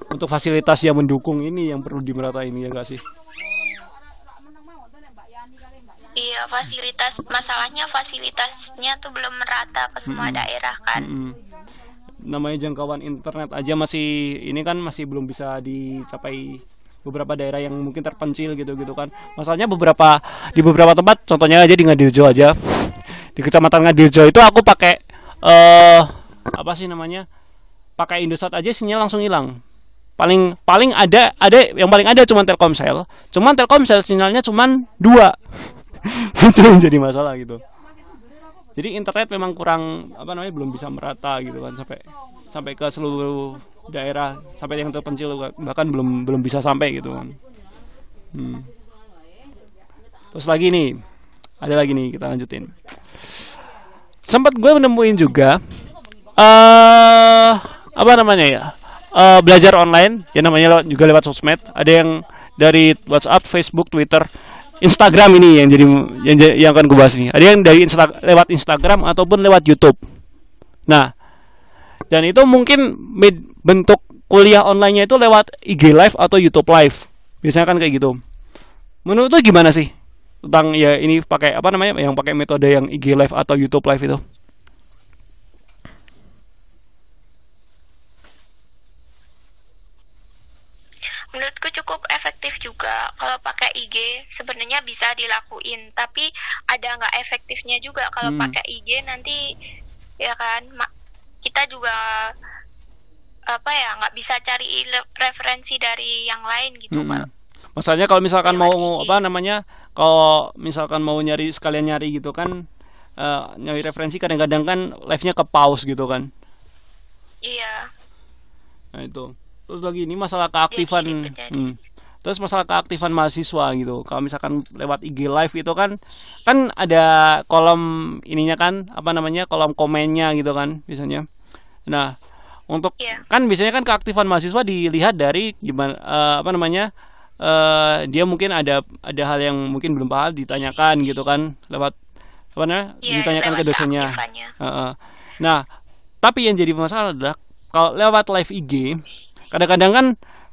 untuk fasilitas yang mendukung ini yang perlu dimeratain, ya nggak sih? Iya, masalahnya fasilitasnya tuh belum merata ke semua daerah kan. Namanya jangkauan internet aja masih belum bisa dicapai beberapa daerah yang mungkin terpencil gitu kan. Masalahnya di beberapa tempat, contohnya aja di Ngadirejo aja. di Kecamatan Ngadirjo itu aku pakai apa sih namanya, pakai Indosat aja sinyal langsung hilang. Paling ada yang paling ada cuman Telkomsel. Cuman Telkomsel sinyalnya cuman 2. Itu yang jadi masalah gitu. Jadi internet memang kurang apa namanya, belum bisa merata gitu kan, sampai ke seluruh daerah, sampai yang terpencil bahkan belum bisa sampai gitu kan. Terus lagi nih, ada lagi nih, kita lanjutin. Sempat gue menemuin juga apa namanya ya, belajar online ya, namanya juga lewat sosmed. Ada yang dari WhatsApp, Facebook, Twitter, Instagram, ini yang jadi yang akan gue bahas nih. Ada yang dari lewat Instagram ataupun lewat YouTube. Nah, dan itu mungkin bentuk kuliah online-nya itu lewat IG Live atau YouTube Live. Biasanya kan kayak gitu. Menurut lu gimana sih tentang ya ini pakai apa namanya, yang pakai metode yang IG Live atau YouTube Live itu? Menurutku cukup efektif juga. Kalau pakai IG sebenarnya bisa dilakuin, tapi ada nggak efektifnya juga kalau pakai IG nanti, ya kan, kita juga apa ya, nggak bisa cari referensi dari yang lain gitu kan. Masalahnya kalau misalkan mau apa namanya, kalau misalkan mau sekalian nyari gitu kan, nyari referensi kadang-kadang kan live-nya ke pause gitu kan. Iya. Nah itu. Terus lagi ini masalah keaktifan. Terus masalah keaktifan mahasiswa gitu. Kalau misalkan lewat IG Live itu kan ada kolom ininya kan, apa namanya, kolom komennya gitu kan biasanya. Nah, untuk kan biasanya kan keaktifan mahasiswa dilihat dari gimana, apa namanya, dia mungkin ada hal yang mungkin belum paham ditanyakan gitu kan, lewat apa namanya, ditanyakan ke dosennya. Nah, tapi yang jadi masalah adalah kalau lewat live IG, kadang-kadang kan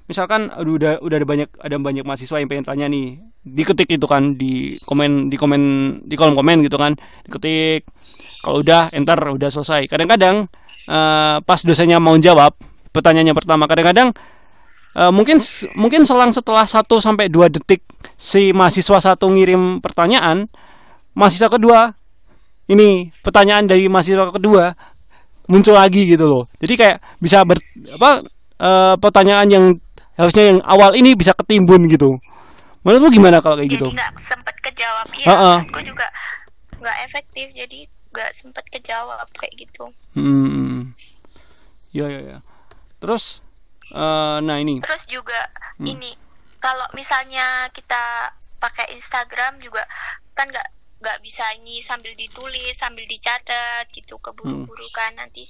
misalkan udah ada banyak mahasiswa yang pengen tanya nih, diketik itu kan di kolom komen gitu kan, diketik, kalau udah enter, udah selesai. Kadang-kadang pas dosennya mau jawab pertanyaannya pertama, kadang-kadang mungkin setelah 1 sampai 2 detik si mahasiswa satu ngirim pertanyaan, mahasiswa kedua ini pertanyaan dari mahasiswa kedua muncul lagi gitu loh. Jadi kayak bisa pertanyaan yang harusnya yang awal ini bisa ketimbun gitu. Menurut lu gimana kalau kayak gitu? Jadi nggak sempet kejawab. Iya, aku juga nggak efektif, jadi nggak sempet kejawab kayak gitu. Ya. Terus, nah ini. Terus juga ini, kalau misalnya kita pakai Instagram juga kan nggak bisa ini sambil ditulis, sambil dicatat gitu, keburu-buru kan nanti.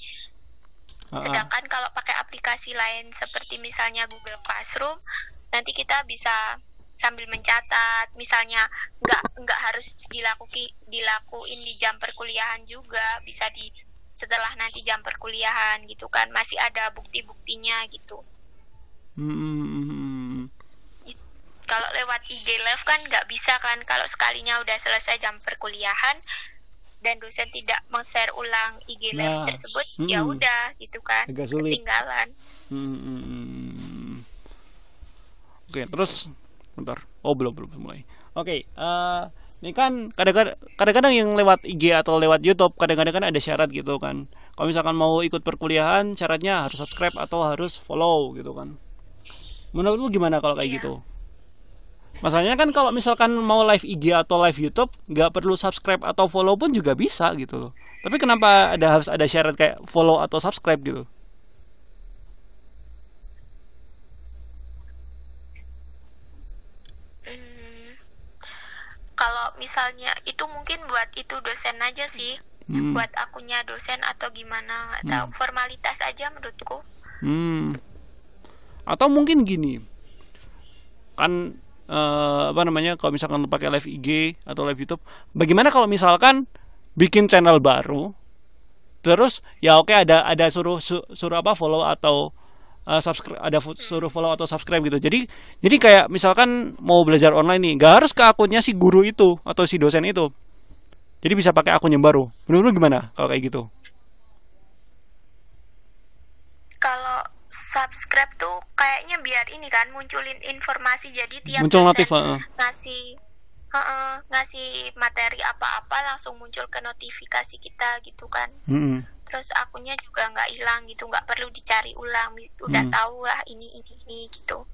Sedangkan kalau pakai aplikasi lain seperti misalnya Google Classroom, nanti kita bisa sambil mencatat, misalnya nggak harus dilakuin di jam perkuliahan juga, bisa setelah nanti jam perkuliahan gitu kan, masih ada bukti-buktinya gitu. Kalau lewat IG Live kan nggak bisa kan, kalau sekalinya udah selesai jam perkuliahan dan dosen tidak men-share ulang IG Live tersebut, ya udah gitu kan, ketinggalan. Oke, terus bentar. Oh, belum mulai. Oke, ini kan kadang-kadang yang lewat IG atau lewat YouTube kadang-kadang kan ada syarat gitu kan. Kalau misalkan mau ikut perkuliahan, syaratnya harus subscribe atau harus follow gitu kan. Menurut lu gimana kalau kayak gitu? Masalahnya kan kalau misalkan mau live IG atau live YouTube, nggak perlu subscribe atau follow pun juga bisa gitu loh. Tapi kenapa harus ada syarat kayak follow atau subscribe gitu? Kalau misalnya itu mungkin buat itu dosen aja sih, buat akunnya dosen atau gimana, nggak tahu, formalitas aja menurutku. Atau mungkin gini, kan apa namanya, kalau misalkan pakai live IG atau live YouTube, bagaimana kalau misalkan bikin channel baru, terus ya oke, ada suruh apa, follow atau subscribe, ada suruh follow atau subscribe gitu. Jadi kayak misalkan mau belajar online nih, nggak harus ke akunnya si guru itu atau si dosen itu, jadi bisa pakai akun yang baru. Menurut lu gimana kalau kayak gitu? Kalau subscribe tuh kayaknya biar ini kan munculin informasi, jadi tiap muncul notif, ngasih ngasih materi apa-apa langsung muncul ke notifikasi kita gitu kan. Terus akunnya juga nggak hilang gitu, nggak perlu dicari ulang, udah tahu lah ini gitu.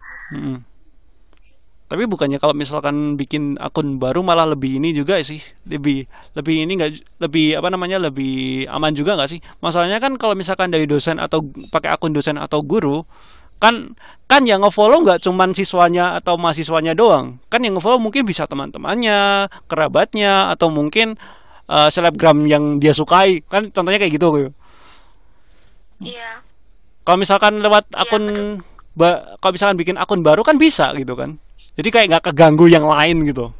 Tapi bukannya kalau misalkan bikin akun baru malah lebih ini juga sih, lebih ini nggak, lebih apa namanya, lebih aman juga nggak sih? Masalahnya kan kalau misalkan dari dosen atau pakai akun dosen atau guru, kan yang ngefollow nggak cuman siswanya atau mahasiswanya doang, kan yang ngefollow mungkin bisa teman-temannya, kerabatnya, atau mungkin selebgram yang dia sukai, kan contohnya kayak gitu. Iya. Kalau misalkan lewat akun, kalau misalkan bikin akun baru kan bisa gitu kan. Jadi kayak nggak keganggu yang lain gitu.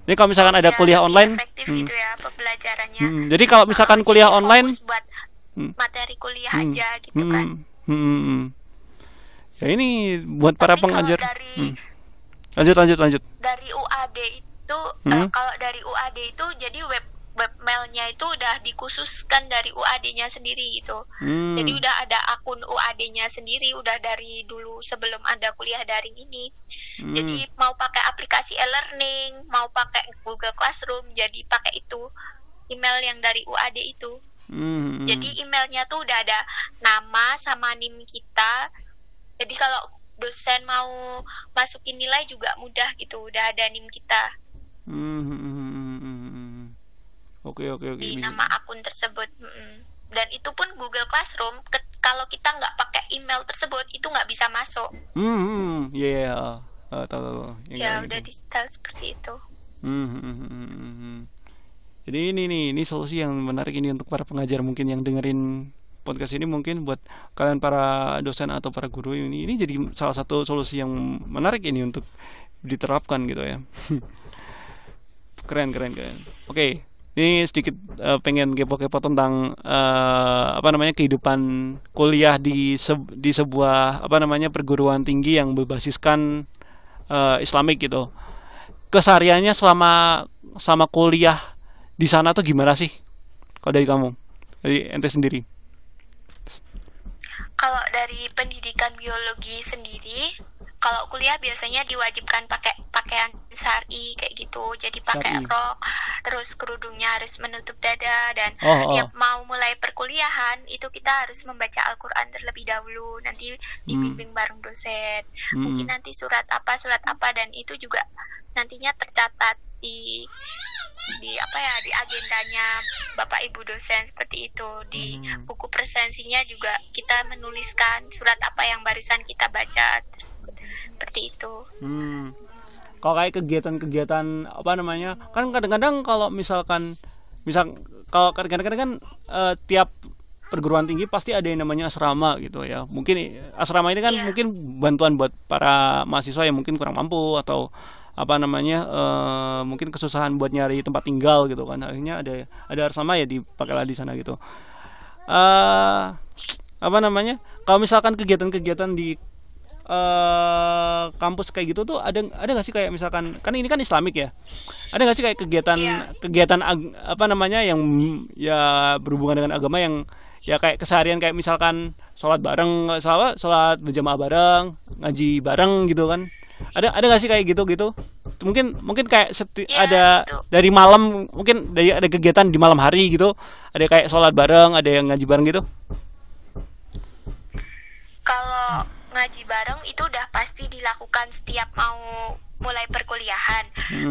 Jadi kalau misalkan ada kuliah online, efektif gitu ya pembelajarannya. Jadi kalau misalkan kuliah online, buat materi kuliah aja gitu kan. Ya ini buat para pengajar. Lanjut. Dari UAD itu, kalau dari UAD itu jadi webmailnya itu udah dikhususkan dari UAD-nya sendiri gitu. Jadi udah ada akun UAD-nya sendiri, udah dari dulu sebelum ada kuliah daring ini. Jadi mau pakai aplikasi e-learning, mau pakai Google Classroom, jadi pakai itu email yang dari UAD itu. Jadi emailnya tuh udah ada nama sama NIM kita. Jadi kalau dosen mau masukin nilai juga mudah gitu, udah ada NIM kita. Oke. Di nama akun tersebut. Dan itu pun Google Classroom, kalau kita nggak pakai email tersebut itu nggak bisa masuk. Tahu. Ya udah di style seperti itu. Jadi ini solusi yang menarik ini untuk para pengajar mungkin yang dengerin podcast ini, mungkin buat kalian para dosen atau para guru ini jadi salah satu solusi yang menarik ini untuk diterapkan gitu ya. Keren. Oke. Ini sedikit pengen kepo-kepo tentang kehidupan kuliah di sebuah perguruan tinggi yang berbasiskan Islamik gitu. Kesehariannya selama kuliah di sana tuh gimana sih? Kalau dari kamu, dari ente sendiri? Kalau dari pendidikan biologi sendiri, kalau kuliah biasanya diwajibkan pakai pakaian syar'i kayak gitu, jadi pakai rok, terus kerudungnya harus menutup dada, dan tiap mau mulai perkuliahan itu kita harus membaca Al-Quran terlebih dahulu, nanti dibimbing bareng dosen, mungkin nanti surat apa, dan itu juga nantinya tercatat di agendanya Bapak Ibu dosen seperti itu. Di buku presensinya juga kita menuliskan surat apa yang barusan kita baca seperti itu. Kalau kayak kegiatan-kegiatan kan kadang-kadang kalau kalau kadang-kadang kan tiap perguruan tinggi pasti ada yang namanya asrama gitu ya. Mungkin asrama ini kan mungkin bantuan buat para mahasiswa yang mungkin kurang mampu atau mungkin kesusahan buat nyari tempat tinggal gitu kan. Akhirnya ada asrama ya dipakailah di sana gitu. Kalau misalkan kegiatan-kegiatan di kampus kayak gitu tuh ada nggak sih kayak misalkan, kan ini kan Islamik ya, ada nggak sih kayak kegiatan yang ya berhubungan dengan agama yang ya kayak keseharian, kayak misalkan sholat berjamaah bareng, ngaji bareng gitu kan? Ada nggak sih kayak gitu? Mungkin kayak ada gitu. Dari malam, mungkin ada kegiatan di malam hari gitu, ada kayak sholat bareng, ada yang ngaji bareng gitu. Kalau ngaji bareng itu udah pasti dilakukan setiap mau mulai perkuliahan.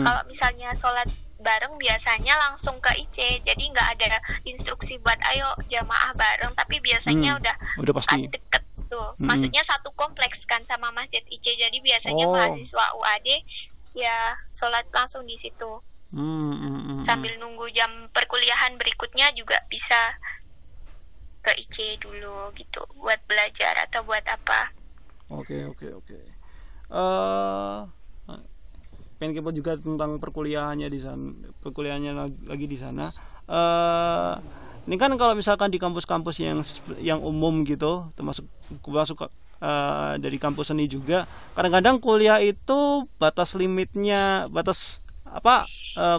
Kalau misalnya sholat bareng biasanya langsung ke IC, jadi nggak ada instruksi buat ayo jamaah bareng, tapi biasanya udah pasti deket tuh. Maksudnya satu kompleks kan sama masjid IC, jadi biasanya mahasiswa UAD ya sholat langsung di situ. Sambil nunggu jam perkuliahan berikutnya juga bisa ke IC dulu gitu buat belajar atau buat apa. Oke. Pengen kepo juga tentang perkuliahannya di sana, lagi di sana. Ini kan kalau misalkan di kampus-kampus yang umum gitu, termasuk dari kampus seni juga, kadang-kadang kuliah itu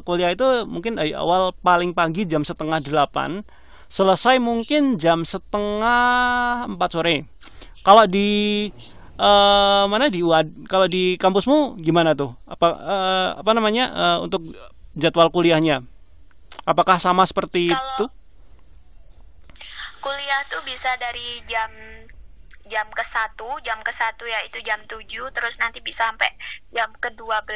kuliah itu mungkin dari awal paling pagi jam 7:30, selesai mungkin jam 3:30, 4 sore. Kalau di mana di kalau di kampusmu gimana tuh? Apa namanya untuk jadwal kuliahnya? Apakah sama seperti Kalau itu? kuliah tuh bisa dari jam jam ke satu yaitu jam 7, terus nanti bisa sampai jam ke-12.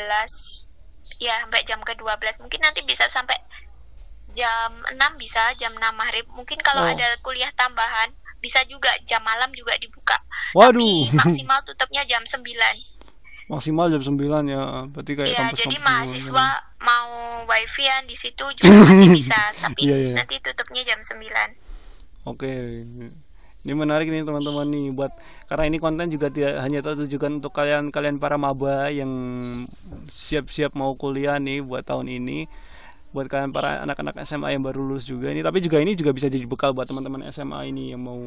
Ya, sampai jam ke-12. Mungkin nanti bisa sampai jam 6, bisa jam 6 maghrib. Mungkin kalau Oh, ada kuliah tambahan bisa juga jam malam juga dibuka. waduh, Tapi maksimal tutupnya jam 9. maksimal jam 9 ya. Berarti kayak Iya, jadi kampus-kampus di luar mahasiswa sana. mau wifi-an di situ juga masih bisa, tapi Iya, iya. nanti tutupnya jam 9. Oke. Ini menarik nih teman-teman nih buat karena ini konten juga tidak hanya tertujukan untuk kalian para maba yang siap-siap mau kuliah nih buat tahun ini, buat kalian para anak-anak SMA yang baru lulus juga ini, tapi juga ini juga bisa jadi bekal buat teman-teman SMA ini yang mau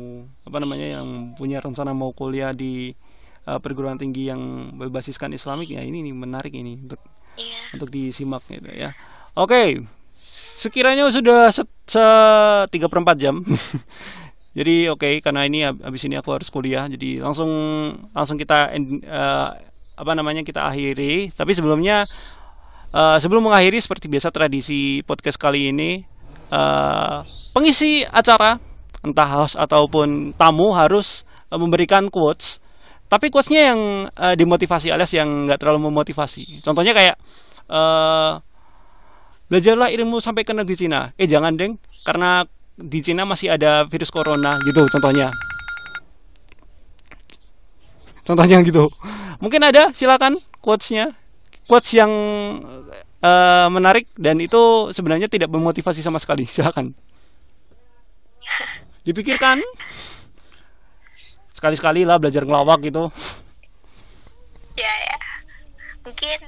apa namanya yang punya rencana mau kuliah di perguruan tinggi yang berbasiskan Islamik ya ini nih menarik ini Iya. untuk disimak gitu ya. Oke. Sekiranya sudah 3/4 jam. Jadi oke, karena ini habis ini aku harus kuliah, jadi langsung langsung kita apa namanya kita akhiri. Tapi sebelumnya sebelum mengakhiri seperti biasa tradisi podcast kali ini pengisi acara entah host ataupun tamu harus memberikan quotes. Tapi quotesnya yang dimotivasi alias yang nggak terlalu memotivasi. Contohnya kayak belajarlah ilmu sampai ke negeri Cina. Jangan deng, karena di Cina masih ada virus corona gitu contohnya. Contohnya gitu. Mungkin ada, silakan quotesnya. Quotes yang menarik dan itu sebenarnya tidak memotivasi sama sekali. Silakan. Dipikirkan. Sekali-sekali lah belajar ngelawak gitu. Ya, ya. Mungkin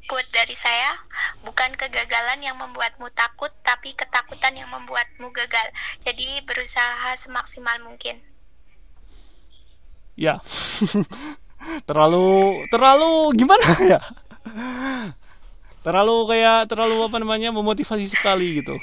quote dari saya, bukan kegagalan yang membuatmu takut, tapi ketakutan yang membuatmu gagal. Jadi berusaha semaksimal mungkin. Ya. terlalu gimana ya? Terlalu apa namanya memotivasi sekali gitu.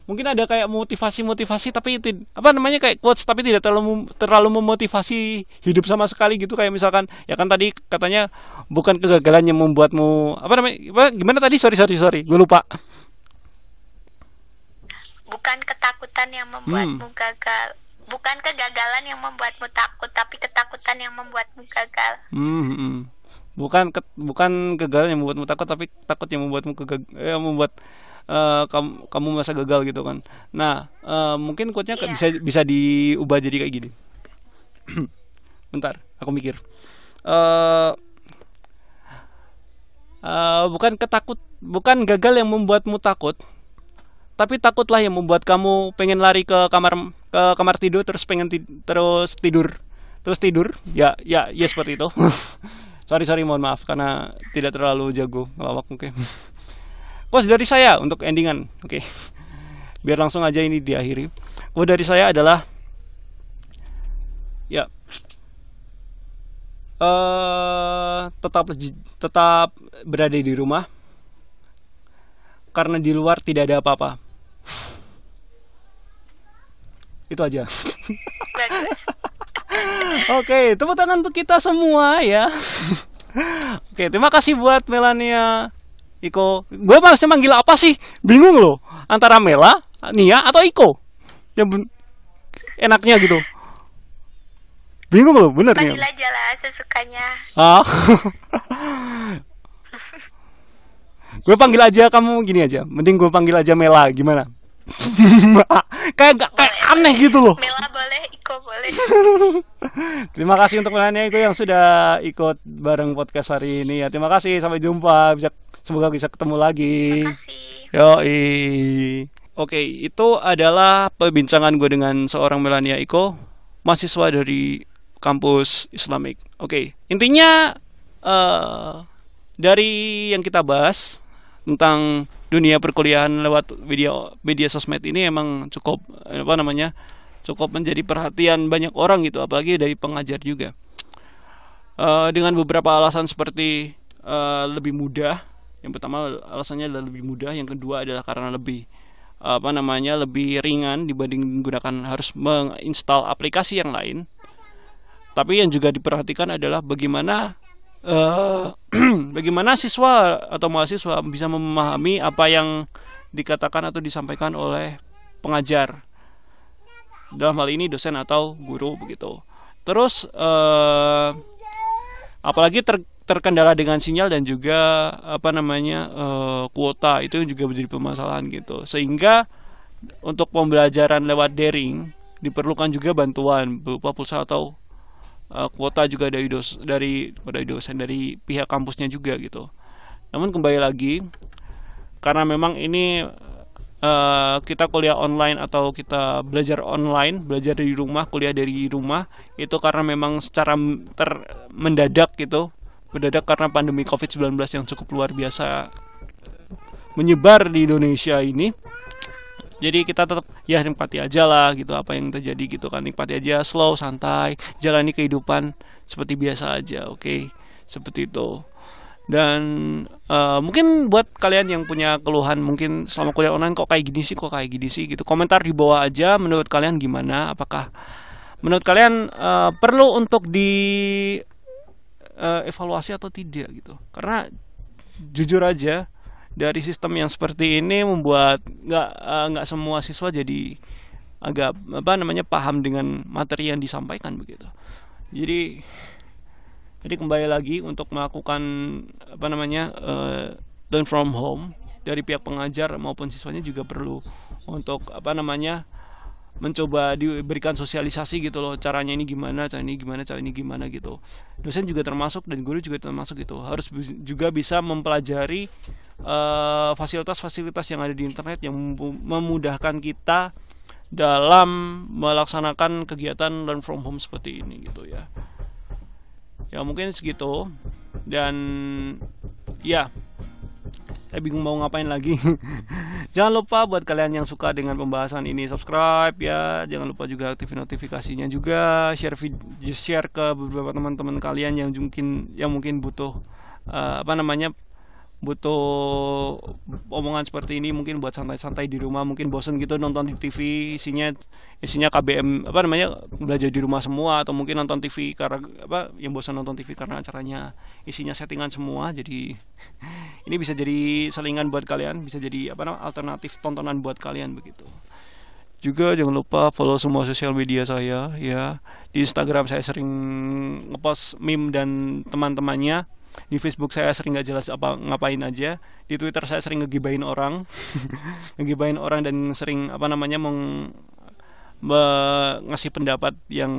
Mungkin ada kayak motivasi tapi apa namanya kayak quotes tapi tidak terlalu memotivasi hidup sama sekali gitu, kayak misalkan ya kan tadi katanya bukan kegagalan yang membuatmu apa namanya gimana tadi, sorry gue lupa. Bukan ketakutan yang membuatmu gagal. Bukan kegagalan yang membuatmu takut, tapi ketakutan yang membuatmu gagal. Bukan kegagalan yang membuatmu takut, tapi takut yang membuatmu membuat kamu merasa gagal gitu kan. Nah, mungkin quote-nya bisa diubah jadi kayak gini. Bentar, aku mikir. Bukan gagal yang membuatmu takut, tapi takutlah yang membuat kamu pengen lari ke kamar tidur terus tidur. Ya seperti itu. sorry mohon maaf karena tidak terlalu jago ngelawak mungkin. Quotes dari saya untuk endingan. Oke. Biar langsung aja ini diakhiri. Quote dari saya adalah ya tetap berada di rumah karena di luar tidak ada apa-apa. Itu aja. Bagus. Oke, tepuk tangan untuk kita semua ya. Oke, terima kasih buat Melania, Iko. Gue masih manggil apa sih? Bingung loh. Antara Mela, Nia, atau Iko. Yang enaknya gitu. Bingung loh, bener nih. Panggil aja lah sesukanya. Gue panggil aja kamu gini aja. Mending gue panggil aja Mela, gimana? kayak aneh gitu loh. Mela boleh, Iko boleh. Terima kasih untuk Melania Iko yang sudah ikut bareng podcast hari ini ya. Terima kasih, sampai jumpa. Semoga bisa ketemu lagi. Terima kasih. Yoi. Oke, itu adalah perbincangan gue dengan seorang Melania Iko, mahasiswa dari kampus Islamik. Oke, intinya dari yang kita bahas tentang dunia perkuliahan lewat media sosmed ini emang cukup menjadi perhatian banyak orang gitu, apalagi dari pengajar juga. Dengan beberapa alasan seperti lebih mudah. Yang pertama alasannya adalah lebih mudah, yang kedua adalah karena lebih lebih ringan dibanding menggunakan harus menginstal aplikasi yang lain. Tapi yang juga diperhatikan adalah bagaimana bagaimana siswa atau mahasiswa bisa memahami apa yang dikatakan atau disampaikan oleh pengajar, dalam hal ini dosen atau guru begitu. Terus apalagi terkendala dengan sinyal dan juga kuota, itu juga menjadi permasalahan gitu. Sehingga untuk pembelajaran lewat daring diperlukan juga bantuan berupa pulsa atau kuota juga dari dosen, dari pihak kampusnya juga gitu. Namun kembali lagi, karena memang ini kita kuliah online atau kita belajar online, belajar dari rumah, kuliah dari rumah, itu karena memang secara mendadak gitu, mendadak karena pandemi COVID-19 yang cukup luar biasa menyebar di Indonesia ini. Jadi kita tetap ya nikmati aja lah gitu apa yang terjadi gitu kan, nikmati aja, slow, santai, jalani kehidupan seperti biasa aja, oke? Seperti itu. Dan mungkin buat kalian yang punya keluhan mungkin selama kuliah online kok kayak gini sih gitu, komentar di bawah aja. Menurut kalian gimana? Apakah menurut kalian perlu untuk di evaluasi atau tidak gitu? Karena jujur aja, dari sistem yang seperti ini membuat nggak semua siswa jadi agak paham dengan materi yang disampaikan begitu. Jadi kembali lagi untuk melakukan learn from home dari pihak pengajar maupun siswanya juga perlu untuk mencoba diberikan sosialisasi gitu loh, caranya ini gimana gitu. Dosen juga termasuk dan guru juga termasuk gitu, harus juga bisa mempelajari fasilitas-fasilitas yang ada di internet yang memudahkan kita dalam melaksanakan kegiatan learn from home seperti ini gitu ya. Ya mungkin segitu, dan ya saya bingung mau ngapain lagi. Jangan lupa buat kalian yang suka dengan pembahasan ini, subscribe ya. Jangan lupa juga aktifin notifikasinya juga, share ke beberapa teman-teman kalian yang mungkin butuh butuh omongan seperti ini, mungkin buat santai-santai di rumah, mungkin bosen gitu nonton di TV isinya KBM belajar di rumah semua, atau mungkin nonton TV karena yang bosan nonton TV karena acaranya isinya settingan semua. Jadi ini bisa jadi selingan buat kalian, bisa jadi alternatif tontonan buat kalian begitu. Juga jangan lupa follow semua sosial media saya ya. Di Instagram saya sering ngepost meme dan teman-temannya. Di Facebook saya sering nggak jelas ngapain aja. Di Twitter saya sering ngegibahin orang, dan sering ngasih pendapat yang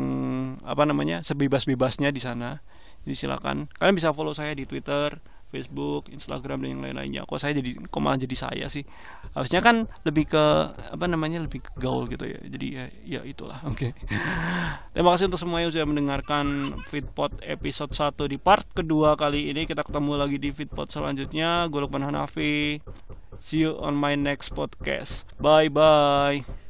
sebebas-bebasnya di sana. Jadi silakan kalian bisa follow saya di Twitter, Facebook, Instagram dan yang lain-lainnya. Kok malah jadi saya sih? Harusnya kan lebih ke lebih ke gaul gitu ya. Jadi ya itulah. Oke. Terima kasih untuk semuanya yang sudah mendengarkan Feedpot episode 1 di part kedua kali ini. Kita ketemu lagi di Feedpot selanjutnya. Gue Lukman Hanafi. See you on my next podcast. Bye bye.